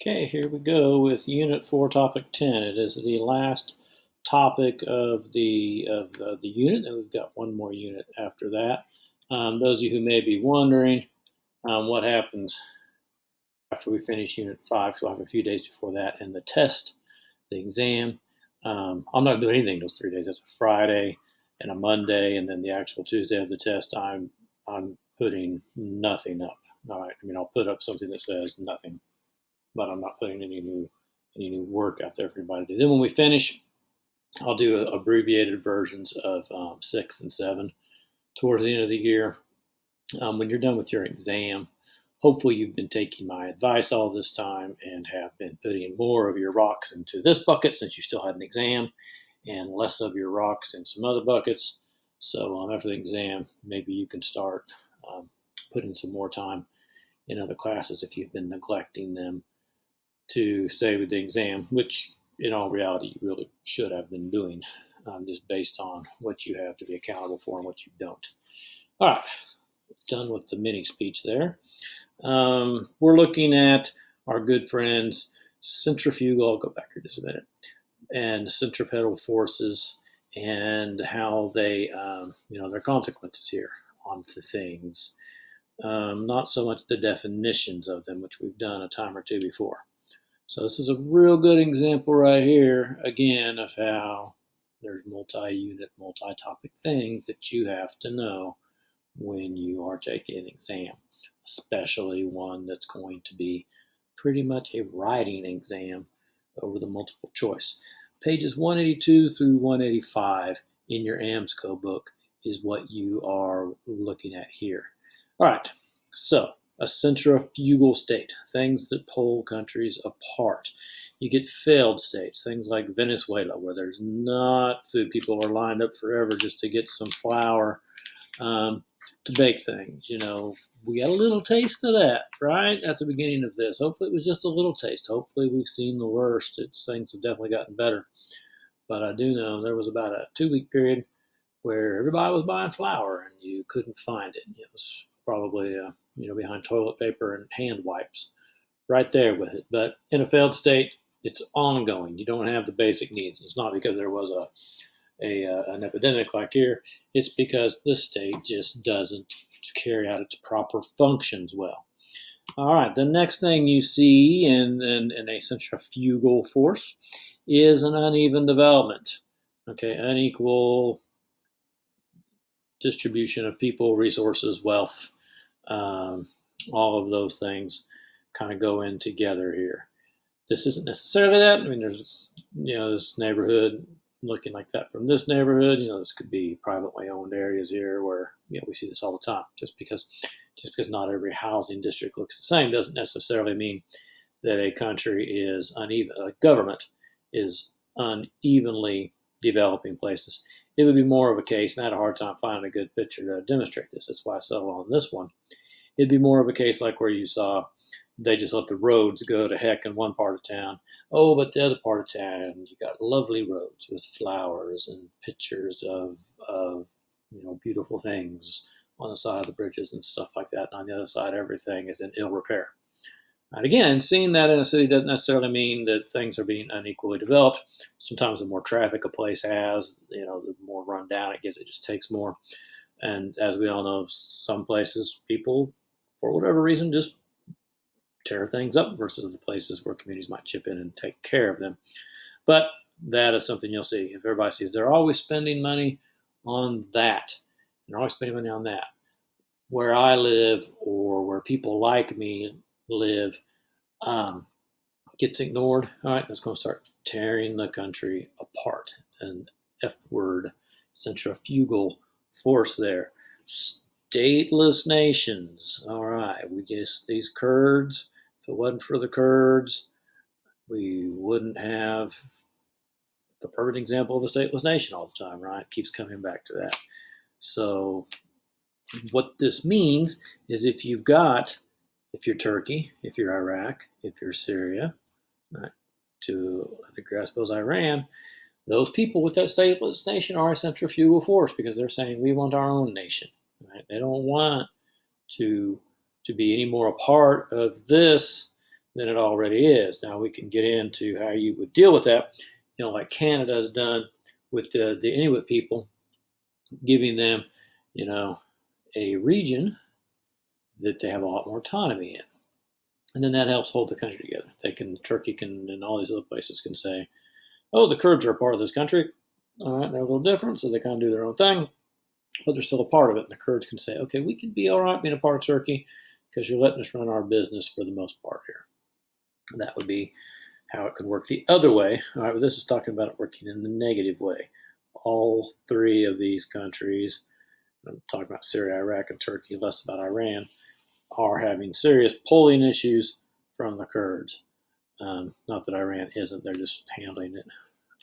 Okay, here we go with Unit 4, Topic 10. It is the last topic of the unit, and we've got one more unit after that. Those of you who may be wondering what happens after we finish Unit 5, so I have a few days before that, and the test, the exam. I'm not doing anything those 3 days. That's a Friday and a Monday, and then the actual Tuesday of the test. I'm putting nothing up. All right, I mean I'll put up something that says nothing, but I'm not putting any new work out there for everybody to do. Then when we finish, I'll do abbreviated versions of 6 and 7 towards the end of the year. When you're done with your exam, hopefully you've been taking my advice all this time and have been putting more of your rocks into this bucket since you still had an exam, and less of your rocks in some other buckets. So after the exam, maybe you can start putting some more time in other classes if you've been neglecting them to stay with the exam, which in all reality you really should have been doing, just based on what you have to be accountable for and what you don't. All right, done with the mini speech there. We're looking at our good friends centrifugal, I'll go back here just a minute, and centripetal forces and how they, their consequences here on the things. Not so much the definitions of them, which we've done a time or two before. So this is a real good example right here, again, of how there's multi-unit, multi-topic things that you have to know when you are taking an exam, especially one that's going to be pretty much a writing exam over the multiple choice. Pages 182 through 185 in your AMSCO book is what you are looking at here. All right, so a centrifugal state, things that pull countries apart. You get failed states, things like Venezuela, where there's not food. People are lined up forever just to get some flour to bake things. We got a little taste of that, right, at the beginning of this. Hopefully it was just a little taste. Hopefully we've seen the worst. Things have definitely gotten better. But I do know there was about a 2-week period where everybody was buying flour and you couldn't find it. It was probably behind toilet paper and hand wipes, right there with it. But in a failed state, it's ongoing. You don't have the basic needs. It's not because there was an epidemic like here. It's because the state just doesn't carry out its proper functions well. All right, the next thing you see in a centrifugal force is an uneven development. Okay, unequal distribution of people, resources, wealth, all of those things kind of go in together here. This isn't necessarily that. I mean, there's this neighborhood looking like that from this neighborhood. This could be privately owned areas here where we see this all the time. Just because not every housing district looks the same doesn't necessarily mean that a country is uneven. A government is unevenly developing places. It would be more of a case, and I had a hard time finding a good picture to demonstrate this. That's why I settled on this one. It'd be more of a case like where you saw they just let the roads go to heck in one part of town. Oh, but the other part of town, you got lovely roads with flowers and pictures of beautiful things on the side of the bridges and stuff like that. And on the other side, everything is in ill repair. And again, seeing that in a city doesn't necessarily mean that things are being unequally developed. Sometimes the more traffic a place has, the more run down it gets. It just takes more. And as we all know, some places, people, for whatever reason, just tear things up versus the places where communities might chip in and take care of them. But that is something you'll see. If everybody sees they're always spending money on that, and they're always spending money on that, where I live or where people like me live gets ignored. All right, that's going to start tearing the country apart. An F word, centrifugal force there. Stateless nations. All right, we guess these Kurds. If it wasn't for the Kurds, we wouldn't have the perfect example of a stateless nation all the time, right? Keeps coming back to that. So what this means is if you're Turkey, if you're Iraq, if you're Syria, right, to a degree, I suppose, Iran, those people with that stateless nation are a centrifugal force because they're saying we want our own nation. Right? They don't want to be any more a part of this than it already is. Now we can get into how you would deal with that, like Canada has done with the Inuit people, giving them, a region that they have a lot more autonomy in. And then that helps hold the country together. Turkey can, and all these other places can say, oh, the Kurds are a part of this country. All right, they're a little different, so they kind of do their own thing, but they're still a part of it. And the Kurds can say, okay, we can be all right being a part of Turkey because you're letting us run our business for the most part here. And that would be how it could work the other way. All right, but this is talking about it working in the negative way. All three of these countries, I'm talking about Syria, Iraq, and Turkey, less about Iran, are having serious pulling issues from the Kurds. Not that Iran isn't, they're just handling it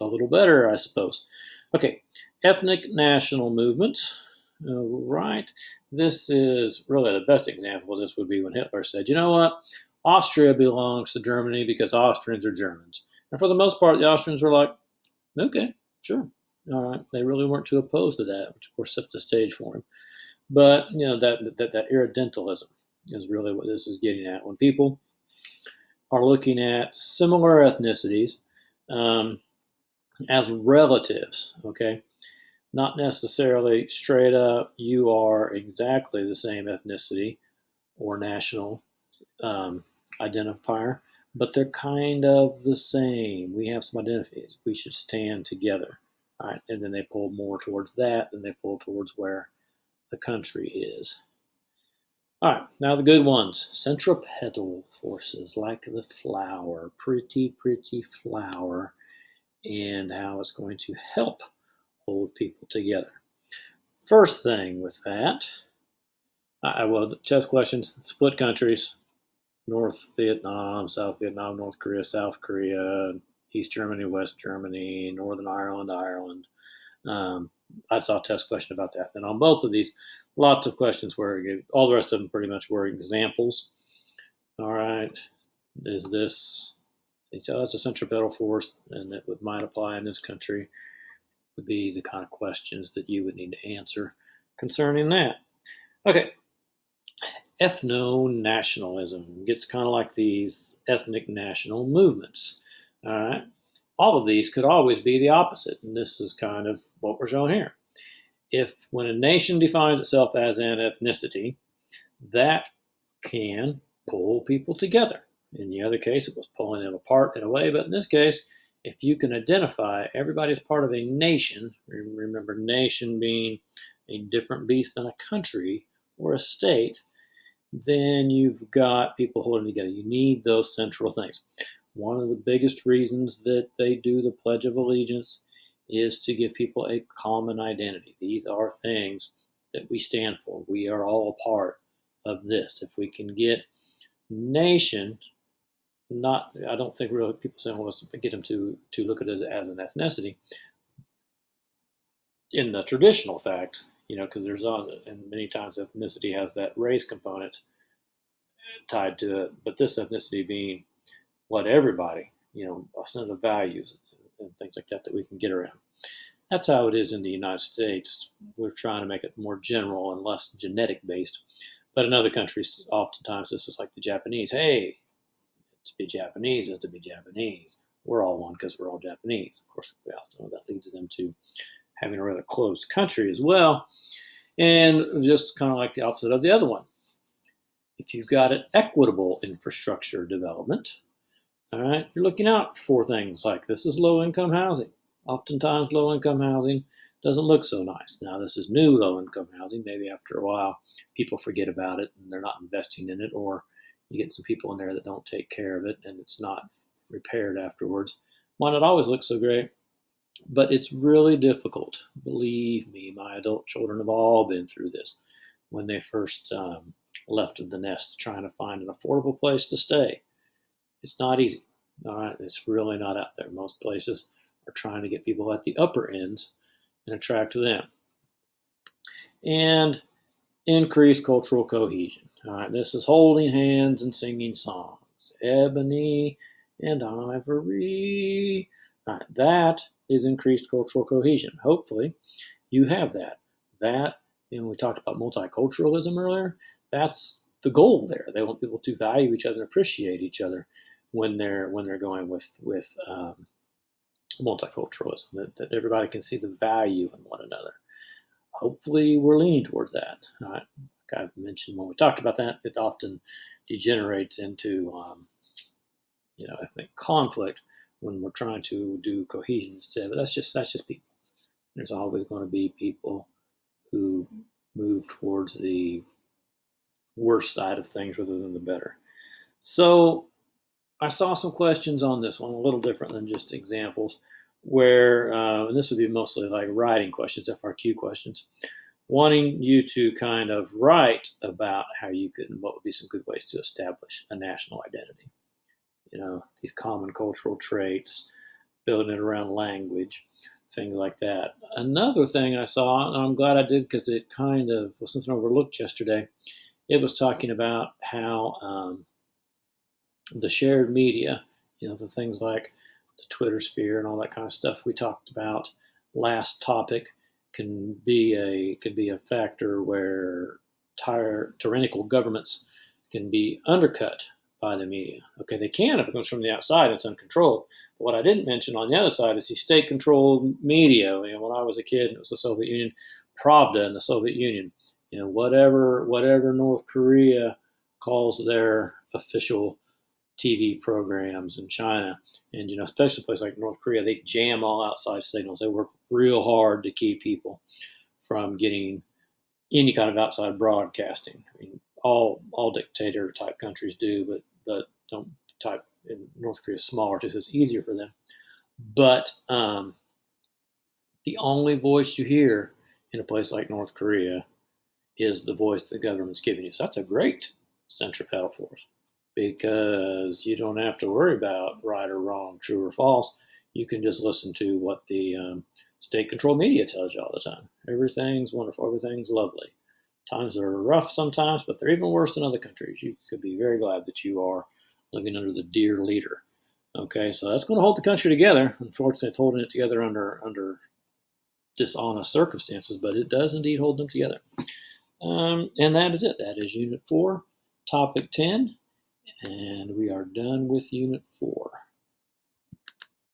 a little better, I suppose. Okay, ethnic national movements. Right, this is really the best example of this would be when Hitler said, you know what, Austria belongs to Germany because Austrians are Germans. And for the most part, the Austrians were like, okay, sure. All right, they really weren't too opposed to that, which of course set the stage for him. But that irredentalism is really what this is getting at. When people are looking at similar ethnicities as relatives, okay, not necessarily straight up, you are exactly the same ethnicity or national identifier, but they're kind of the same. We have some identities. We should stand together. All right, and then they pull more towards that than they pull towards where the country is. All right, now the good ones. Centripetal forces, like the flower, pretty flower, and how it's going to help hold people together. First thing with that, well, test questions, split countries, North Vietnam, South Vietnam, North Korea, South Korea, East Germany, West Germany, Northern Ireland, Ireland. I saw a test question about that. And on both of these, lots of questions where all the rest of them pretty much were examples. All right, is this, so that's a centripetal force, and that might apply in this country, would be the kind of questions that you would need to answer concerning that. Okay, ethno-nationalism gets kind of like these ethnic national movements. All right, all of these could always be the opposite, and this is kind of what we're showing here. If when a nation defines itself as an ethnicity, that can pull people together. In the other case, it was pulling them apart in a way, but in this case, if you can identify everybody as part of a nation, remember nation being a different beast than a country or a state, then you've got people holding together. You need those central things. One of the biggest reasons that they do the Pledge of Allegiance is to give people a common identity. These are things that we stand for. We are all part of this. If we can get nation, I don't think really people say, well, let's get them to look at it as an ethnicity. In the traditional fact, because there's and many times ethnicity has that race component tied to it, but this ethnicity being what everybody, a set of values and things like that we can get around. That's how it is in the United States. We're trying to make it more general and less genetic based. But in other countries, oftentimes this is like the Japanese. Hey, to be Japanese is to be Japanese. We're all one because we're all Japanese. Of course, we also know that leads them to having a rather closed country as well. And just kind of like the opposite of the other one. If you've got an equitable infrastructure development, all right, you're looking out for things like this is low-income housing. Oftentimes, low-income housing doesn't look so nice. Now, this is new low-income housing. Maybe after a while, people forget about it and they're not investing in it, or you get some people in there that don't take care of it and it's not repaired afterwards. Might not always look so great, but it's really difficult. Believe me, my adult children have all been through this when they first left the nest trying to find an affordable place to stay. It's not easy. All right, it's really not out there. Most places are trying to get people at the upper ends and attract them. And increased cultural cohesion. All right, this is holding hands and singing songs. Ebony and ivory. All right, that is increased cultural cohesion. Hopefully, you have that. We talked about multiculturalism earlier. That's the goal there. They want people to value each other and appreciate each other when they're going with multiculturalism. That everybody can see the value in one another. Hopefully, we're leaning towards that. Like I've mentioned when we talked about that, it often degenerates into ethnic conflict when we're trying to do cohesion instead. But that's just people. There's always going to be people who move towards the worst side of things rather than the better. So I saw some questions on this one, a little different than just examples, where, and this would be mostly like writing questions, FRQ questions, wanting you to kind of write about how you could, what would be some good ways to establish a national identity. These common cultural traits, building it around language, things like that. Another thing I saw, and I'm glad I did because it kind of was something overlooked yesterday, it was talking about how the shared media, the things like the Twitter sphere and all that kind of stuff we talked about last topic, can be a factor where tyrannical governments can be undercut by the media. Okay, they can if it comes from the outside, it's uncontrolled. But what I didn't mention on the other side is the state-controlled media. When I was a kid, it was the Soviet Union, Pravda in the Soviet Union. Whatever North Korea calls their official TV programs in China, and especially a place like North Korea, they jam all outside signals. They work real hard to keep people from getting any kind of outside broadcasting. I mean, all dictator type countries do, but don't type. In North Korea is smaller too, so it's easier for them. But the only voice you hear in a place like North Korea is the voice the government's giving you. So that's a great centripetal force, because you don't have to worry about right or wrong, true or false. You can just listen to what the state-controlled media tells you all the time. Everything's wonderful. Everything's lovely. Times are rough sometimes, but they're even worse than other countries. You could be very glad that you are living under the dear leader. Okay, so that's going to hold the country together. Unfortunately, it's holding it together under dishonest circumstances, but it does indeed hold them together. And that is it. That is Unit 4, Topic 10, and we are done with Unit 4.